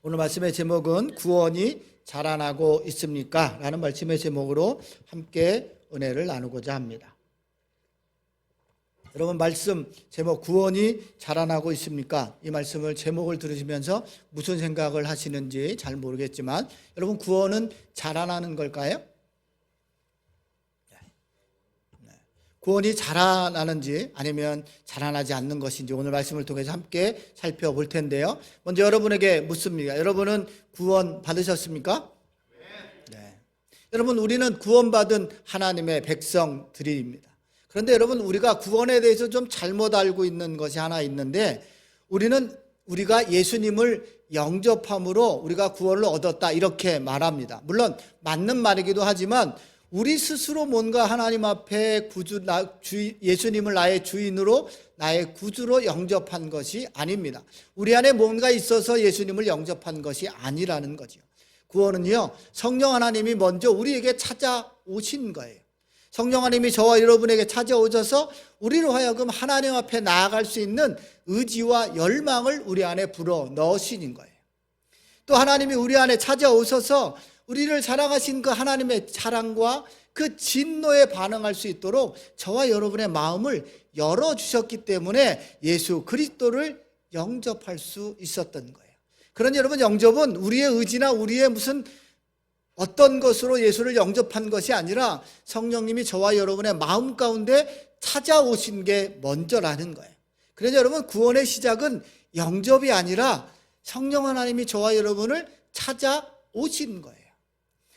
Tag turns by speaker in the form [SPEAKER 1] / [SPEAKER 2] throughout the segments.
[SPEAKER 1] 오늘 말씀의 제목은 구원이 자라나고 있습니까? 라는 말씀의 제목으로 함께 은혜를 나누고자 합니다. 여러분, 말씀 제목 구원이 자라나고 있습니까? 이 말씀을 제목을 들으시면서 무슨 생각을 하시는지 잘 모르겠지만, 여러분, 구원은 자라나는 걸까요? 구원이 자라나는지 아니면 자라나지 않는 것인지 오늘 말씀을 통해서 함께 살펴볼 텐데요. 먼저 여러분에게 묻습니다. 여러분은 구원 받으셨습니까? 네. 여러분, 우리는 구원받은 하나님의 백성들입니다. 그런데 여러분, 우리가 구원에 대해서 좀 잘못 알고 있는 것이 하나 있는데, 우리가 예수님을 영접함으로 우리가 구원을 얻었다 이렇게 말합니다. 물론 맞는 말이기도 하지만 우리 스스로 뭔가 하나님 앞에 예수님을 나의 주인으로 나의 구주로 영접한 것이 아닙니다. 우리 안에 뭔가 있어서 예수님을 영접한 것이 아니라는 거죠. 구원은요, 성령 하나님이 먼저 우리에게 찾아오신 거예요. 성령 하나님이 저와 여러분에게 찾아오셔서 우리로 하여금 하나님 앞에 나아갈 수 있는 의지와 열망을 우리 안에 불어 넣으시는 거예요. 또 하나님이 우리 안에 찾아오셔서 우리를 사랑하신 그 하나님의 사랑과 그 진노에 반응할 수 있도록 저와 여러분의 마음을 열어주셨기 때문에 예수 그리스도를 영접할 수 있었던 거예요. 그러니 여러분, 영접은 우리의 의지나 우리의 무슨 어떤 것으로 예수를 영접한 것이 아니라 성령님이 저와 여러분의 마음 가운데 찾아오신 게 먼저라는 거예요. 그래서 여러분, 구원의 시작은 영접이 아니라 성령 하나님이 저와 여러분을 찾아오신 거예요.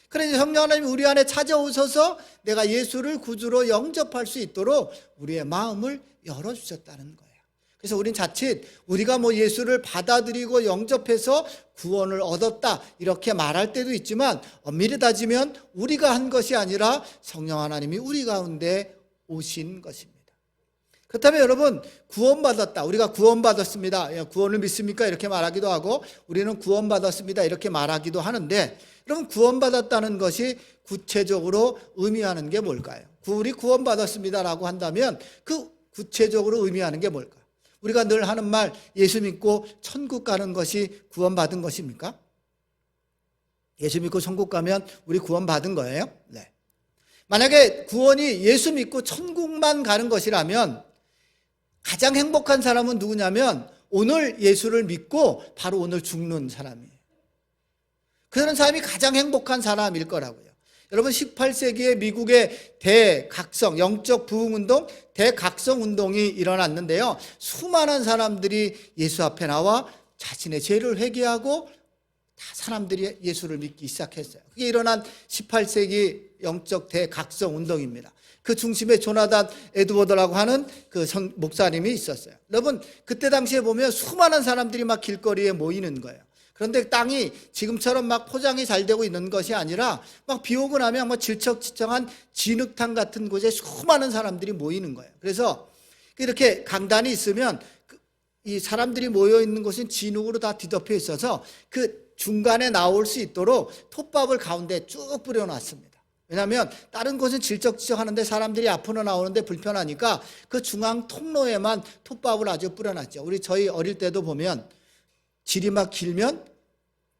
[SPEAKER 1] 그래서 성령 하나님이 우리 안에 찾아오셔서 내가 예수를 구주로 영접할 수 있도록 우리의 마음을 열어주셨다는 거예요. 그래서 우린 자칫 우리가 예수를 받아들이고 영접해서 구원을 얻었다 이렇게 말할 때도 있지만, 엄밀히 따지면 우리가 한 것이 아니라 성령 하나님이 우리 가운데 오신 것입니다. 그렇다면 여러분, 구원받았다, 우리가 구원받았습니다, 구원을 믿습니까? 이렇게 말하기도 하고, 우리는 구원받았습니다 이렇게 말하기도 하는데, 여러분, 구원받았다는 것이 구체적으로 의미하는 게 뭘까요? 우리 구원받았습니다라고 한다면 그 구체적으로 의미하는 게 뭘까요? 우리가 늘 하는 말, 예수 믿고 천국 가는 것이 구원받은 것입니까? 예수 믿고 천국 가면 우리 구원받은 거예요? 네. 만약에 구원이 예수 믿고 천국만 가는 것이라면 가장 행복한 사람은 누구냐면 오늘 예수를 믿고 바로 오늘 죽는 사람이에요. 그런 사람이 가장 행복한 사람일 거라고요. 여러분, 18세기에 미국의 대각성, 영적 부흥운동, 대각성운동이 일어났는데요. 수많은 사람들이 예수 앞에 나와 자신의 죄를 회개하고 다 사람들이 예수를 믿기 시작했어요. 그게 일어난 18세기 영적 대각성운동입니다. 그 중심에 조나단 에드워드라고 하는 그 목사님이 있었어요. 여러분, 그때 당시에 보면 수많은 사람들이 막 길거리에 모이는 거예요. 그런데 땅이 지금처럼 막 포장이 잘 되고 있는 것이 아니라 막 비 오고 나면 막 질척질척한 진흙탕 같은 곳에 수많은 사람들이 모이는 거예요. 그래서 이렇게 강단이 있으면 이 사람들이 모여 있는 곳은 진흙으로 다 뒤덮여 있어서 그 중간에 나올 수 있도록 톱밥을 가운데 쭉 뿌려놨습니다. 왜냐하면 다른 곳은 질척질척하는데 사람들이 앞으로 나오는데 불편하니까 그 중앙 통로에만 톱밥을 아주 뿌려놨죠. 저희 어릴 때도 보면 질이 막 길면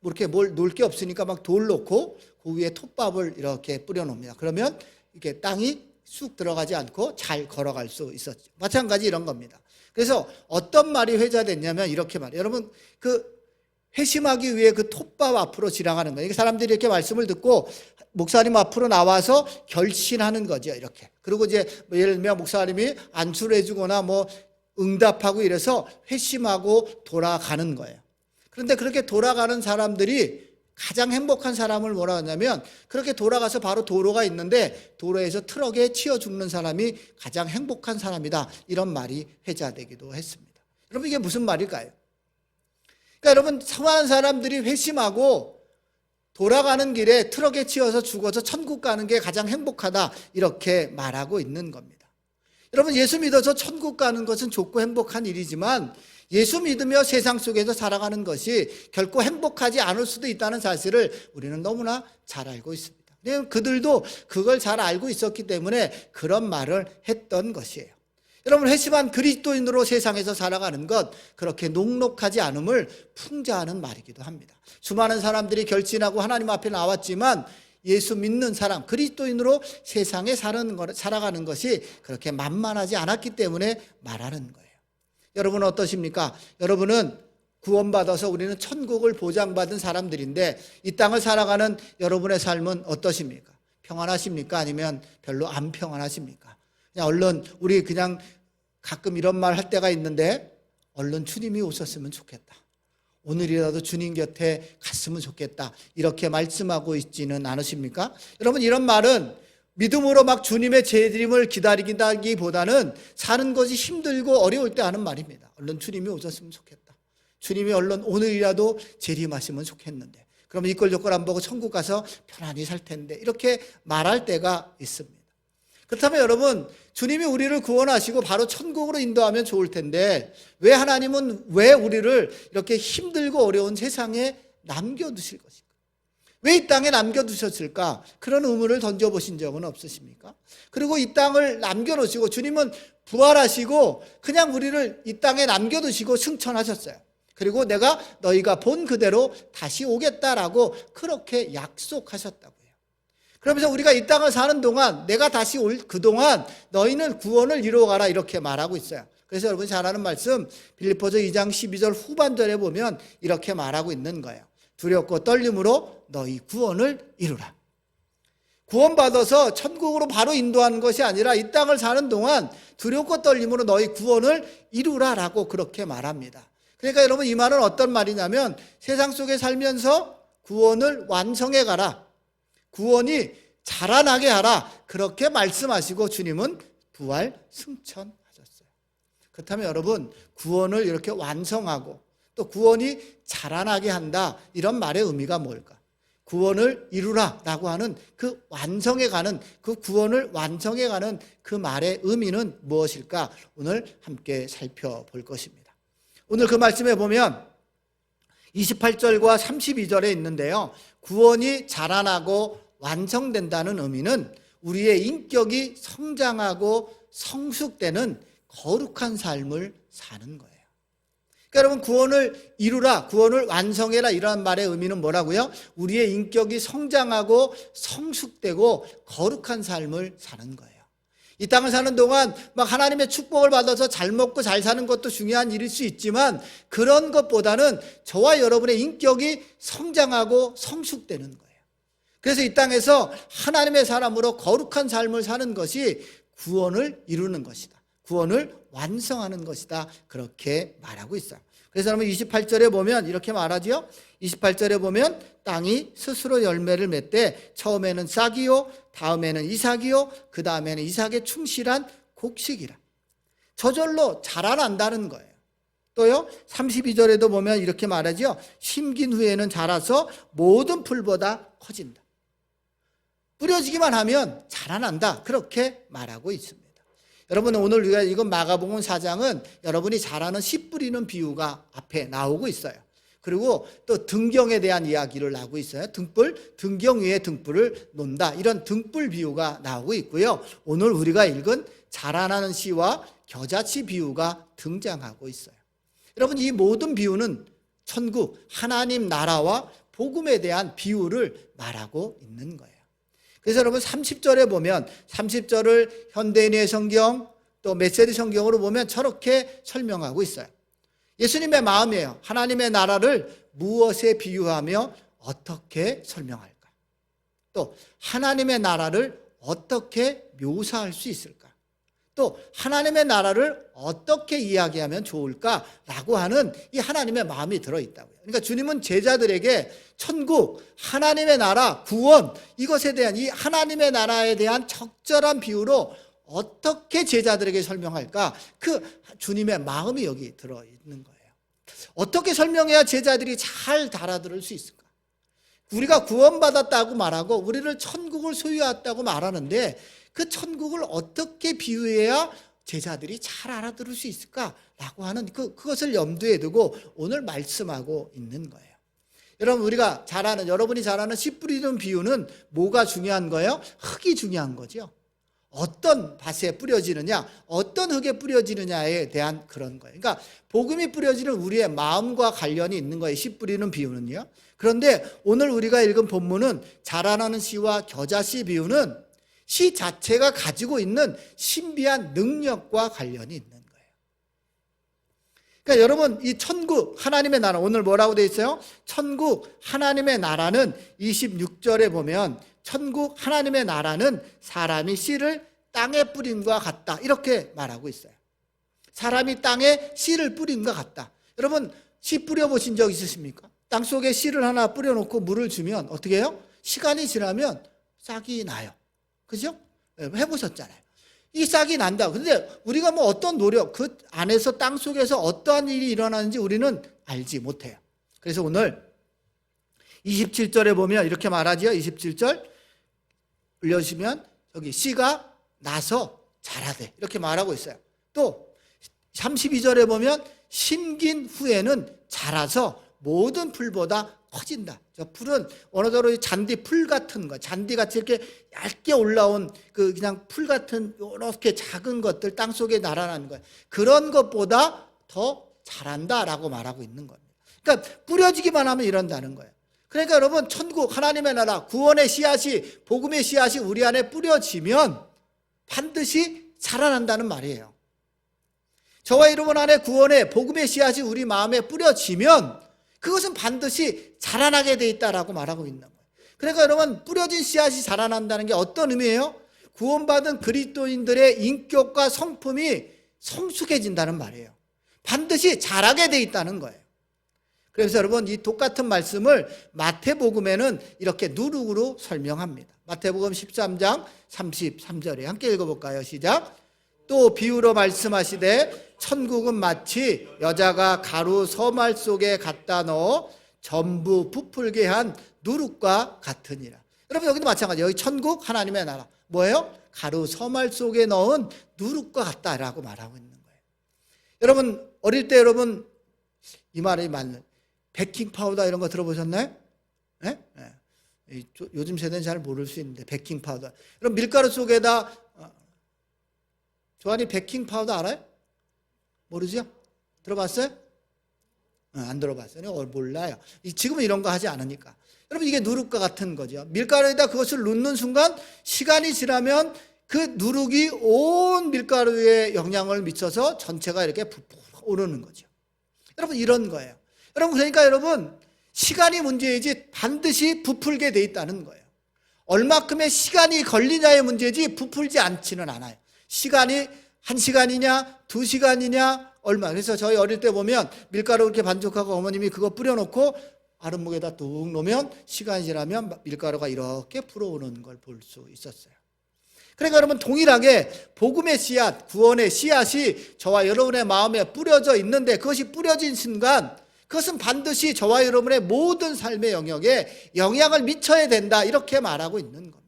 [SPEAKER 1] 이렇게 뭘 놓을 게 없으니까 막 돌 놓고 그 위에 톱밥을 이렇게 뿌려놓습니다. 그러면 이렇게 땅이 쑥 들어가지 않고 잘 걸어갈 수 있었죠. 마찬가지 이런 겁니다. 그래서 어떤 말이 회자됐냐면 이렇게 말해요. 여러분, 회심하기 위해 그 톱밥 앞으로 지나가는 거예요. 사람들이 이렇게 말씀을 듣고 목사님 앞으로 나와서 결신하는 거죠. 이렇게. 그리고 이제 예를 들면 목사님이 안수를 해주거나 응답하고 이래서 회심하고 돌아가는 거예요. 그런데 그렇게 돌아가는 사람들이 가장 행복한 사람을 뭐라 하냐면, 그렇게 돌아가서 바로 도로가 있는데 도로에서 트럭에 치여 죽는 사람이 가장 행복한 사람이다, 이런 말이 회자되기도 했습니다. 여러분, 이게 무슨 말일까요? 그러니까 여러분, 수많은 사람들이 회심하고 돌아가는 길에 트럭에 치여서 죽어서 천국 가는 게 가장 행복하다, 이렇게 말하고 있는 겁니다. 여러분, 예수 믿어서 천국 가는 것은 좋고 행복한 일이지만 예수 믿으며 세상 속에서 살아가는 것이 결코 행복하지 않을 수도 있다는 사실을 우리는 너무나 잘 알고 있습니다. 그들도 그걸 잘 알고 있었기 때문에 그런 말을 했던 것이에요. 여러분, 회심한 그리스도인으로 세상에서 살아가는 것, 그렇게 녹록하지 않음을 풍자하는 말이기도 합니다. 수많은 사람들이 결진하고 하나님 앞에 나왔지만 예수 믿는 사람, 그리스도인으로 세상에 살아가는 것이 그렇게 만만하지 않았기 때문에 말하는 거예요. 여러분은 어떠십니까? 여러분은 구원받아서 우리는 천국을 보장받은 사람들인데 이 땅을 살아가는 여러분의 삶은 어떠십니까? 평안하십니까? 아니면 별로 안 평안하십니까? 그냥 얼른 우리 그냥 가끔 이런 말 할 때가 있는데 얼른 주님이 오셨으면 좋겠다. 오늘이라도 주님 곁에 갔으면 좋겠다. 이렇게 말씀하고 있지는 않으십니까? 여러분, 이런 말은 믿음으로 막 주님의 재림을 기다리기보다는 사는 것이 힘들고 어려울 때 하는 말입니다. 얼른 주님이 오셨으면 좋겠다. 주님이 얼른 오늘이라도 재림하시면 좋겠는데 그럼 이꼴저꼴 안 보고 천국 가서 편안히 살 텐데 이렇게 말할 때가 있습니다. 그렇다면 여러분, 주님이 우리를 구원하시고 바로 천국으로 인도하면 좋을 텐데 왜 하나님은 왜 우리를 이렇게 힘들고 어려운 세상에 남겨두실 것인가? 왜 이 땅에 남겨두셨을까? 그런 의문을 던져보신 적은 없으십니까? 그리고 이 땅을 남겨놓으시고 주님은 부활하시고 그냥 우리를 이 땅에 남겨두시고 승천하셨어요. 그리고 내가 너희가 본 그대로 다시 오겠다라고 그렇게 약속하셨다고요. 그러면서 우리가 이 땅을 사는 동안 내가 다시 올 그동안 너희는 구원을 이루어가라 이렇게 말하고 있어요. 그래서 여러분 잘 아는 말씀 빌립보서 2장 12절 후반절에 보면 이렇게 말하고 있는 거예요. 두렵고 떨림으로 너희 구원을 이루라. 구원받아서 천국으로 바로 인도하는 것이 아니라 이 땅을 사는 동안 두렵고 떨림으로 너희 구원을 이루라라고 그렇게 말합니다. 그러니까 여러분 이 말은 어떤 말이냐면 세상 속에 살면서 구원을 완성해 가라. 구원이 자라나게 하라. 그렇게 말씀하시고 주님은 부활 승천하셨어요. 그렇다면 여러분 구원을 이렇게 완성하고 또 구원이 자라나게 한다. 이런 말의 의미가 뭘까? 구원을 이루라라고 하는 그 완성해 가는 그 구원을 완성해 가는 그 말의 의미는 무엇일까? 오늘 함께 살펴볼 것입니다. 오늘 그 말씀에 보면 28절과 32절에 있는데요. 구원이 자라나고 완성된다는 의미는 우리의 인격이 성장하고 성숙되는 거룩한 삶을 사는 거예요. 그러니까 여러분 구원을 이루라, 구원을 완성해라 이런 말의 의미는 뭐라고요? 우리의 인격이 성장하고 성숙되고 거룩한 삶을 사는 거예요. 이 땅을 사는 동안 막 하나님의 축복을 받아서 잘 먹고 잘 사는 것도 중요한 일일 수 있지만 그런 것보다는 저와 여러분의 인격이 성장하고 성숙되는 거예요. 그래서 이 땅에서 하나님의 사람으로 거룩한 삶을 사는 것이 구원을 이루는 것이다. 구원을 완성하는 것이다. 그렇게 말하고 있어요. 그래서 여러분 28절에 보면 이렇게 말하죠. 28절에 보면 땅이 스스로 열매를 맺되 처음에는 싹이요 다음에는 이삭이요 그 다음에는 이삭에 충실한 곡식이라. 저절로 자라난다는 거예요. 또요 32절에도 보면 이렇게 말하죠. 심긴 후에는 자라서 모든 풀보다 커진다. 뿌려지기만 하면 자라난다. 그렇게 말하고 있습니다. 여러분 오늘 우리가 이건 마가복음 4장은 여러분이 잘 아는 씨 뿌리는 비유가 앞에 나오고 있어요. 그리고 또 등경에 대한 이야기를 하고 있어요. 등경 위에 등불을 놓는다. 이런 등불 비유가 나오고 있고요. 오늘 우리가 읽은 자라나는 씨와 겨자씨 비유가 등장하고 있어요. 여러분 이 모든 비유는 천국, 하나님 나라와 복음에 대한 비유를 말하고 있는 거예요. 그래서 여러분 30절에 보면 30절을 현대인의 성경 또 메시지 성경으로 보면 저렇게 설명하고 있어요. 예수님의 마음이에요. 하나님의 나라를 무엇에 비유하며 어떻게 설명할까? 또 하나님의 나라를 어떻게 묘사할 수 있을까? 또 하나님의 나라를 어떻게 이야기하면 좋을까라고 하는 이 하나님의 마음이 들어있다고요. 그러니까 주님은 제자들에게 천국, 하나님의 나라, 구원 이것에 대한 이 하나님의 나라에 대한 적절한 비유로 어떻게 제자들에게 설명할까? 그 주님의 마음이 여기 들어있는 거예요. 어떻게 설명해야 제자들이 잘 알아들을 수 있을까? 우리가 구원받았다고 말하고 우리를 천국을 소유했다고 말하는데 그 천국을 어떻게 비유해야 제자들이 잘 알아들을 수 있을까라고 하는 그것을 염두에 두고 오늘 말씀하고 있는 거예요. 여러분 여러분이 잘 아는 씨 뿌리는 비유는 뭐가 중요한 거예요? 흙이 중요한 거죠. 어떤 밭에 뿌려지느냐, 어떤 흙에 뿌려지느냐에 대한 그런 거예요. 그러니까 복음이 뿌려지는 우리의 마음과 관련이 있는 거예요. 씨 뿌리는 비유는요. 그런데 오늘 우리가 읽은 본문은 자라나는 씨와 겨자씨 비유는 씨 자체가 가지고 있는 신비한 능력과 관련이 있는 거예요. 그러니까 여러분, 이 천국 하나님의 나라, 오늘 뭐라고 되어 있어요? 천국 하나님의 나라는 26절에 보면 천국 하나님의 나라는 사람이 씨를 땅에 뿌림과 같다, 이렇게 말하고 있어요. 사람이 땅에 씨를 뿌림과 같다. 여러분, 씨 뿌려보신 적 있으십니까? 땅속에 씨를 하나 뿌려놓고 물을 주면 어떻게 해요? 시간이 지나면 싹이 나요. 그죠? 해보셨잖아요. 이 싹이 난다. 근데 우리가 뭐 어떤 노력, 그 안에서 땅속에서 어떠한 일이 일어나는지 우리는 알지 못해요. 그래서 오늘 27절에 보면 이렇게 말하지요. 27절 올려주시면 여기 씨가 나서 자라되, 이렇게 말하고 있어요. 또 32절에 보면 심긴 후에는 자라서 모든 풀보다 커진다. 저 풀은 원어대로 잔디 풀 같은 거, 잔디같이 이렇게 얇게 올라온 그 그냥 풀 같은 이렇게 작은 것들 땅속에 날아나는 거예요. 그런 것보다 더 자란다라고 말하고 있는 겁니다. 그러니까 뿌려지기만 하면 이런다는 거예요. 그러니까 여러분, 천국 하나님의 나라 구원의 씨앗이, 복음의 씨앗이 우리 안에 뿌려지면 반드시 자라난다는 말이에요. 저와 여러분 안에 구원의 복음의 씨앗이 우리 마음에 뿌려지면 그것은 반드시 자라나게 돼 있다라고 말하고 있는 거예요. 그러니까 여러분, 뿌려진 씨앗이 자라난다는 게 어떤 의미예요? 구원받은 그리스도인들의 인격과 성품이 성숙해진다는 말이에요. 반드시 자라게 돼 있다는 거예요. 그래서 여러분, 이 똑같은 말씀을 마태복음에는 이렇게 누룩으로 설명합니다. 마태복음 13장 33절에 함께 읽어볼까요? 시작. 또 비유로 말씀하시되 천국은 마치 여자가 가루 서말 속에 갖다 넣어 전부 부풀게 한 누룩과 같으니라. 여러분, 여기도 마찬가지예요. 여기 천국 하나님의 나라 뭐예요? 가루 서말 속에 넣은 누룩과 같다라고 말하고 있는 거예요. 여러분, 어릴 때 여러분 이 말이 맞는 베킹 파우더 이런 거 들어보셨나요? 네? 네. 요즘 세대는 잘 모를 수 있는데 베킹 파우더. 여러분, 밀가루 속에다 조한이 베킹 파우더 알아요? 모르죠? 들어봤어요? 안 들어봤어요? 몰라요. 지금은 이런 거 하지 않으니까. 여러분, 이게 누룩과 같은 거죠. 밀가루에다 그것을 넣는 순간 시간이 지나면 그 누룩이 온 밀가루에 영향을 미쳐서 전체가 이렇게 부풀 오르는 거죠. 여러분, 이런 거예요. 여러분, 그러니까 여러분, 시간이 문제이지 반드시 부풀게 돼 있다는 거예요. 얼마큼의 시간이 걸리냐의 문제지 부풀지 않지는 않아요. 시간이 1시간이냐 2시간이냐 얼마. 그래서 저희 어릴 때 보면 밀가루 이렇게 반죽하고 어머님이 그거 뿌려놓고 아랫목에다 뚝 놓으면 시간이 지나면 밀가루가 이렇게 불어오는 걸 볼 수 있었어요. 그러니까 여러분, 동일하게 복음의 씨앗, 구원의 씨앗이 저와 여러분의 마음에 뿌려져 있는데 그것이 뿌려진 순간 그것은 반드시 저와 여러분의 모든 삶의 영역에 영향을 미쳐야 된다, 이렇게 말하고 있는 겁니다.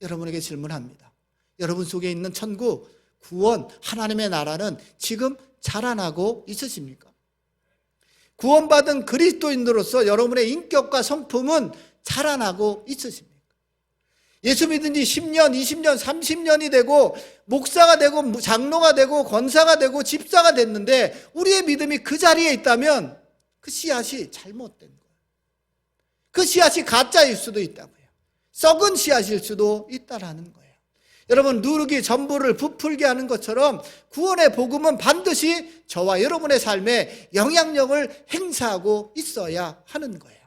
[SPEAKER 1] 여러분에게 질문합니다. 여러분 속에 있는 천국, 구원, 하나님의 나라는 지금 자라나고 있으십니까? 구원받은 그리스도인으로서 여러분의 인격과 성품은 자라나고 있으십니까? 예수 믿은 지 10년, 20년, 30년이 되고 목사가 되고 장로가 되고 권사가 되고 집사가 됐는데 우리의 믿음이 그 자리에 있다면 그 씨앗이 잘못된 거예요. 그 씨앗이 가짜일 수도 있다고요. 썩은 씨앗일 수도 있다라는 거예요. 여러분, 누룩이 전부를 부풀게 하는 것처럼 구원의 복음은 반드시 저와 여러분의 삶에 영향력을 행사하고 있어야 하는 거예요.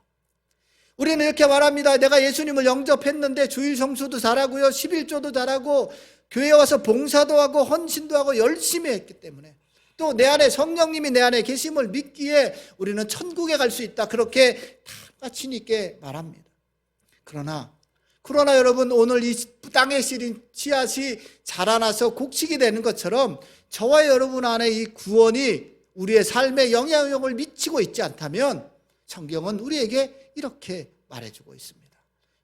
[SPEAKER 1] 우리는 이렇게 말합니다. 내가 예수님을 영접했는데 주일 성수도 잘하고요, 11조도 잘하고 교회 와서 봉사도 하고 헌신도 하고 열심히 했기 때문에, 또 내 안에 성령님이 내 안에 계심을 믿기에 우리는 천국에 갈 수 있다, 그렇게 다 가치 있게 말합니다. 그러나 여러분, 오늘 이 땅에 씨린 씨앗이 자라나서 곡식이 되는 것처럼 저와 여러분 안에 이 구원이 우리의 삶에 영향력을 미치고 있지 않다면 성경은 우리에게 이렇게 말해주고 있습니다.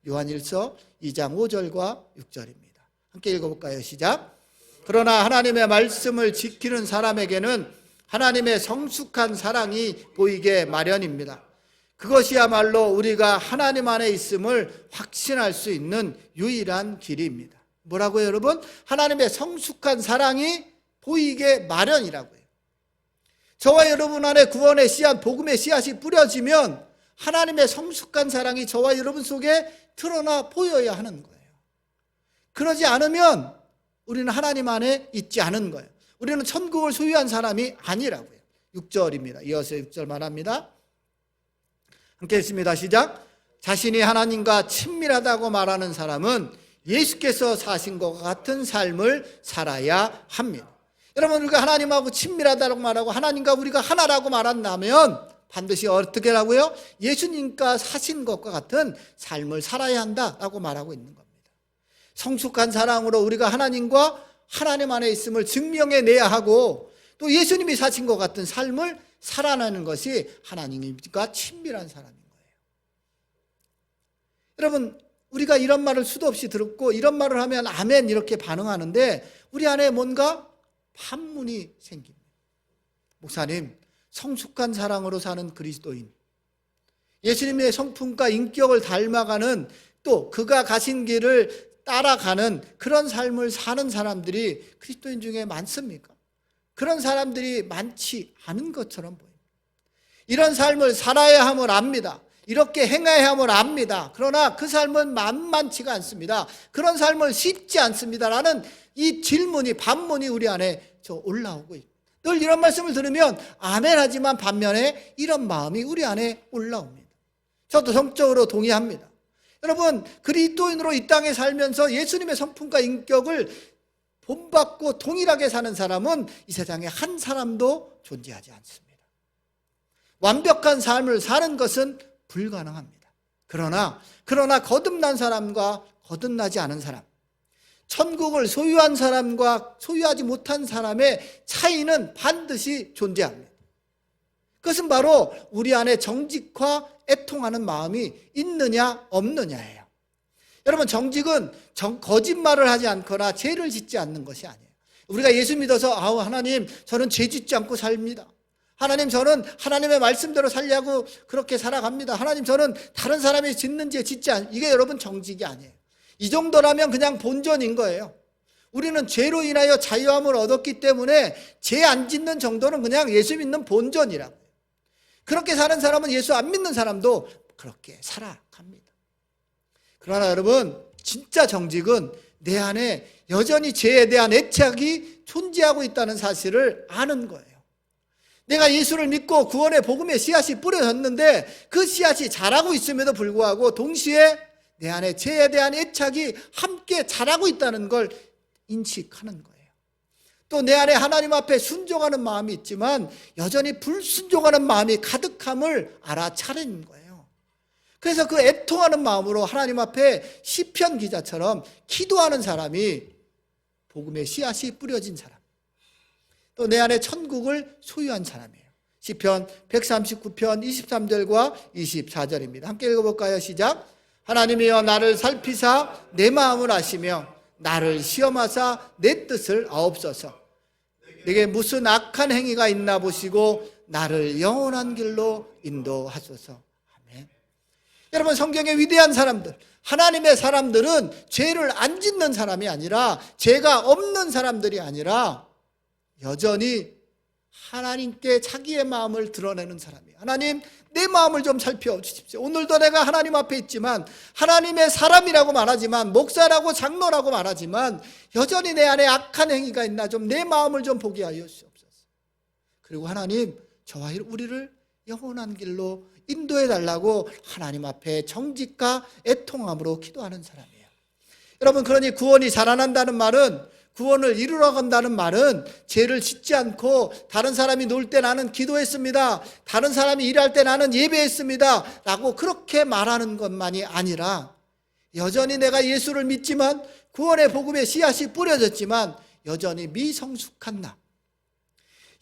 [SPEAKER 1] 요한일서 2장 5절과 6절입니다. 함께 읽어볼까요? 시작. 그러나 하나님의 말씀을 지키는 사람에게는 하나님의 성숙한 사랑이 보이게 마련입니다. 그것이야말로 우리가 하나님 안에 있음을 확신할 수 있는 유일한 길입니다. 뭐라고요, 여러분? 하나님의 성숙한 사랑이 보이게 마련이라고요. 저와 여러분 안에 구원의 씨앗, 복음의 씨앗이 뿌려지면 하나님의 성숙한 사랑이 저와 여러분 속에 드러나 보여야 하는 거예요. 그러지 않으면 우리는 하나님 안에 있지 않은 거예요. 우리는 천국을 소유한 사람이 아니라고요. 6절입니다. 이어서 6절 말합니다. 함께 읽습니다. 시작. 자신이 하나님과 친밀하다고 말하는 사람은 예수께서 사신 것과 같은 삶을 살아야 합니다. 여러분, 우리가 하나님하고 친밀하다고 말하고 하나님과 우리가 하나라고 말한다면 반드시 어떻게 하고요? 예수님과 사신 것과 같은 삶을 살아야 한다라고 말하고 있는 겁니다. 성숙한 사랑으로 우리가 하나님과 하나님 안에 있음을 증명해내야 하고, 또 예수님이 사신 것 같은 삶을 살아내는 것이 하나님과 친밀한 사람인 거예요. 여러분, 우리가 이런 말을 수도 없이 들었고 이런 말을 하면 아멘 이렇게 반응하는데 우리 안에 뭔가 판문이 생깁니다. 목사님, 성숙한 사랑으로 사는 그리스도인, 예수님의 성품과 인격을 닮아가는, 또 그가 가신 길을 따라가는 그런 삶을 사는 사람들이 그리스도인 중에 많습니까? 그런 사람들이 많지 않은 것처럼 보입니다. 이런 삶을 살아야 함을 압니다. 이렇게 행해야 함을 압니다. 그러나 그 삶은 만만치가 않습니다. 그런 삶을 쉽지 않습니다라는 이 질문이, 반문이 우리 안에 올라오고 있습니다. 늘 이런 말씀을 들으면 아멘 하지만 반면에 이런 마음이 우리 안에 올라옵니다. 저도 성적으로 동의합니다. 여러분, 그리스도인으로 이 땅에 살면서 예수님의 성품과 인격을 본받고 동일하게 사는 사람은 이 세상에 한 사람도 존재하지 않습니다. 완벽한 삶을 사는 것은 불가능합니다. 그러나 거듭난 사람과 거듭나지 않은 사람, 천국을 소유한 사람과 소유하지 못한 사람의 차이는 반드시 존재합니다. 그것은 바로 우리 안에 정직과 애통하는 마음이 있느냐 없느냐예요. 여러분, 정직은 거짓말을 하지 않거나 죄를 짓지 않는 것이 아니에요. 우리가 예수 믿어서 하나님, 저는 죄 짓지 않고 삽니다. 하나님, 저는 하나님의 말씀대로 살려고 그렇게 살아갑니다. 하나님, 저는 다른 사람이 짓는 죄 짓지 않. 이게 여러분 정직이 아니에요. 이 정도라면 그냥 본전인 거예요. 우리는 죄로 인하여 자유함을 얻었기 때문에 죄 안 짓는 정도는 그냥 예수 믿는 본전이라고. 그렇게 사는 사람은 예수 안 믿는 사람도 그렇게 살아갑니다. 그러나 여러분, 진짜 정직은 내 안에 여전히 죄에 대한 애착이 존재하고 있다는 사실을 아는 거예요. 내가 예수를 믿고 구원의 복음의 씨앗이 뿌려졌는데 그 씨앗이 자라고 있음에도 불구하고 동시에 내 안에 죄에 대한 애착이 함께 자라고 있다는 걸 인식하는 거예요. 또 내 안에 하나님 앞에 순종하는 마음이 있지만 여전히 불순종하는 마음이 가득함을 알아차리는 거예요. 그래서 그 애통하는 마음으로 하나님 앞에 시편 기자처럼 기도하는 사람이 복음의 씨앗이 뿌려진 사람, 또 내 안에 천국을 소유한 사람이에요. 시편 139편 23절과 24절입니다. 함께 읽어볼까요? 시작. 하나님이여 나를 살피사 내 마음을 아시며 나를 시험하사 내 뜻을 아옵소서. 내게 무슨 악한 행위가 있나 보시고 나를 영원한 길로 인도하소서. 아멘. 여러분, 성경의 위대한 사람들, 하나님의 사람들은 죄를 안 짓는 사람이 아니라, 죄가 없는 사람들이 아니라 여전히 하나님께 자기의 마음을 드러내는 사람이에요. 하나님, 내 마음을 좀 살펴주십시오. 오늘도 내가 하나님 앞에 있지만, 하나님의 사람이라고 말하지만, 목사라고 장로라고 말하지만 여전히 내 안에 악한 행위가 있나 좀 내 마음을 좀 보게 하여 주옵소서. 그리고 하나님, 저와 우리를 영원한 길로 인도해 달라고 하나님 앞에 정직과 애통함으로 기도하는 사람이에요. 여러분, 그러니 구원이 자라난다는 말은, 구원을 이루러 간다는 말은 죄를 짓지 않고 다른 사람이 놀 때 나는 기도했습니다, 다른 사람이 일할 때 나는 예배했습니다 라고 그렇게 말하는 것만이 아니라, 여전히 내가 예수를 믿지만, 구원의 복음의 씨앗이 뿌려졌지만 여전히 미성숙한 나,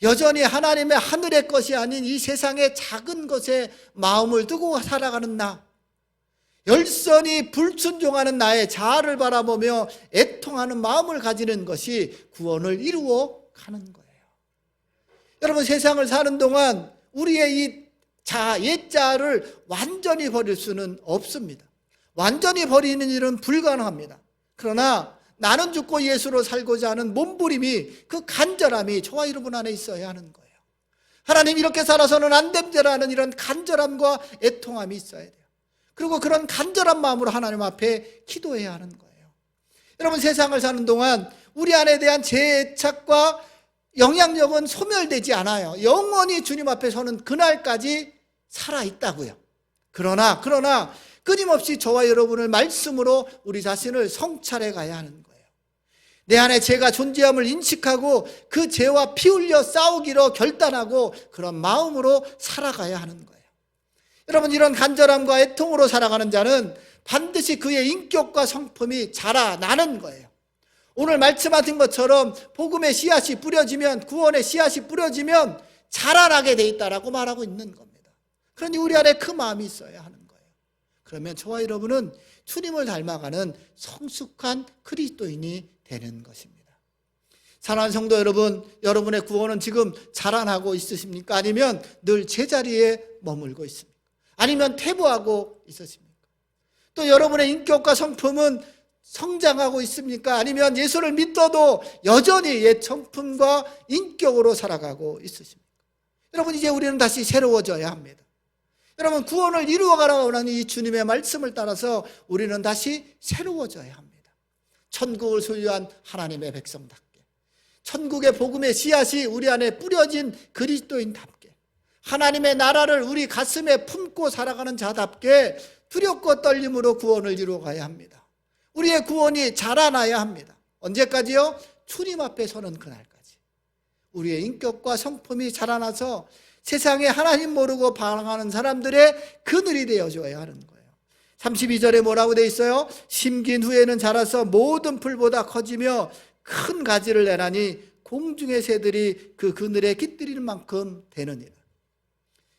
[SPEAKER 1] 여전히 하나님의 하늘의 것이 아닌 이 세상의 작은 것에 마음을 두고 살아가는 나, 열선히 불순종하는 나의 자아를 바라보며 애통하는 마음을 가지는 것이 구원을 이루어 가는 거예요. 여러분, 세상을 사는 동안 우리의 이 옛자아를 완전히 버릴 수는 없습니다. 완전히 버리는 일은 불가능합니다. 그러나 나는 죽고 예수로 살고자 하는 몸부림이, 그 간절함이 저와 여러분 안에 있어야 하는 거예요. 하나님 이렇게 살아서는 안 됩니다라는 이런 간절함과 애통함이 있어야 돼요. 그리고 그런 간절한 마음으로 하나님 앞에 기도해야 하는 거예요. 여러분, 세상을 사는 동안 우리 안에 대한 재애착과 영향력은 소멸되지 않아요. 영원히 주님 앞에 서는 그날까지 살아있다고요. 그러나 끊임없이 저와 여러분을 말씀으로 우리 자신을 성찰해 가야 하는 거예요. 내 안에 죄가 존재함을 인식하고 그 죄와 피 흘려 싸우기로 결단하고 그런 마음으로 살아가야 하는 거예요. 여러분, 이런 간절함과 애통으로 살아가는 자는 반드시 그의 인격과 성품이 자라나는 거예요. 오늘 말씀하신 것처럼 복음의 씨앗이 뿌려지면, 구원의 씨앗이 뿌려지면 자라나게 돼 있다라고 말하고 있는 겁니다. 그러니 우리 안에 그 마음이 있어야 하는 거예요. 그러면 저와 여러분은 주님을 닮아가는 성숙한 그리스도인이 되는 것입니다. 사랑하는 성도 여러분, 여러분의 구원은 지금 자라나고 있으십니까? 아니면 늘 제자리에 머물고 있습니까? 아니면 퇴보하고 있으십니까? 또 여러분의 인격과 성품은 성장하고 있습니까? 아니면 예수를 믿어도 여전히 옛 성품과 인격으로 살아가고 있으십니까? 여러분, 이제 우리는 다시 새로워져야 합니다. 여러분, 구원을 이루어가라고 하는 이 주님의 말씀을 따라서 우리는 다시 새로워져야 합니다. 천국을 소유한 하나님의 백성답게, 천국의 복음의 씨앗이 우리 안에 뿌려진 그리스도인답게, 하나님의 나라를 우리 가슴에 품고 살아가는 자답게 두렵고 떨림으로 구원을 이루어가야 합니다. 우리의 구원이 자라나야 합니다. 언제까지요? 주님 앞에 서는 그날까지. 우리의 인격과 성품이 자라나서 세상에 하나님 모르고 방황하는 사람들의 그늘이 되어줘야 하는 거예요. 32절에 뭐라고 돼 있어요? 심긴 후에는 자라서 모든 풀보다 커지며 큰 가지를 내나니 공중의 새들이 그 그늘에 깃들이는 만큼 되느니라.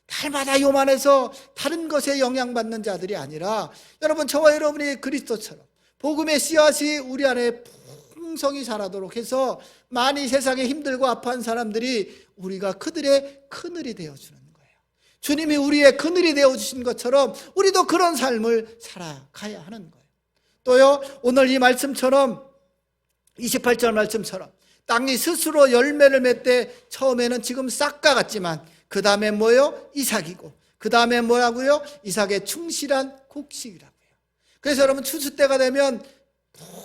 [SPEAKER 1] 달마다 요만해서 다른 것에 영향받는 자들이 아니라, 여러분, 저와 여러분이 그리스도처럼 복음의 씨앗이 우리 안에 풍성히 자라도록 해서 많이 세상에 힘들고 아파한 사람들이 우리가 그들의 그늘이 되어주는 거예요. 주님이 우리의 그늘이 되어주신 것처럼 우리도 그런 삶을 살아가야 하는 거예요. 또요, 오늘 이 말씀처럼 28절 말씀처럼 땅이 스스로 열매를 맺되 처음에는 지금 싹과 같지만 그 다음에 뭐요? 이삭이고 그 다음에 뭐라고요? 이삭의 충실한 곡식이라고요. 그래서 여러분, 추수 때가 되면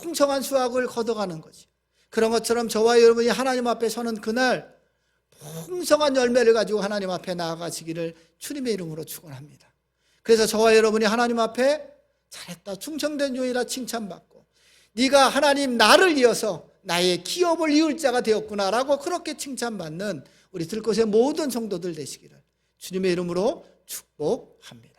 [SPEAKER 1] 풍성한 수확을 거둬가는 거죠. 그런 것처럼 저와 여러분이 하나님 앞에 서는 그날 풍성한 열매를 가지고 하나님 앞에 나아가시기를 주님의 이름으로 축원합니다. 그래서 저와 여러분이 하나님 앞에 잘했다, 충성된 종이라 칭찬받고, 네가 하나님 나를 이어서 나의 기업을 이을 자가 되었구나라고 그렇게 칭찬받는 우리 들곳의 모든 성도들 되시기를 주님의 이름으로 축복합니다.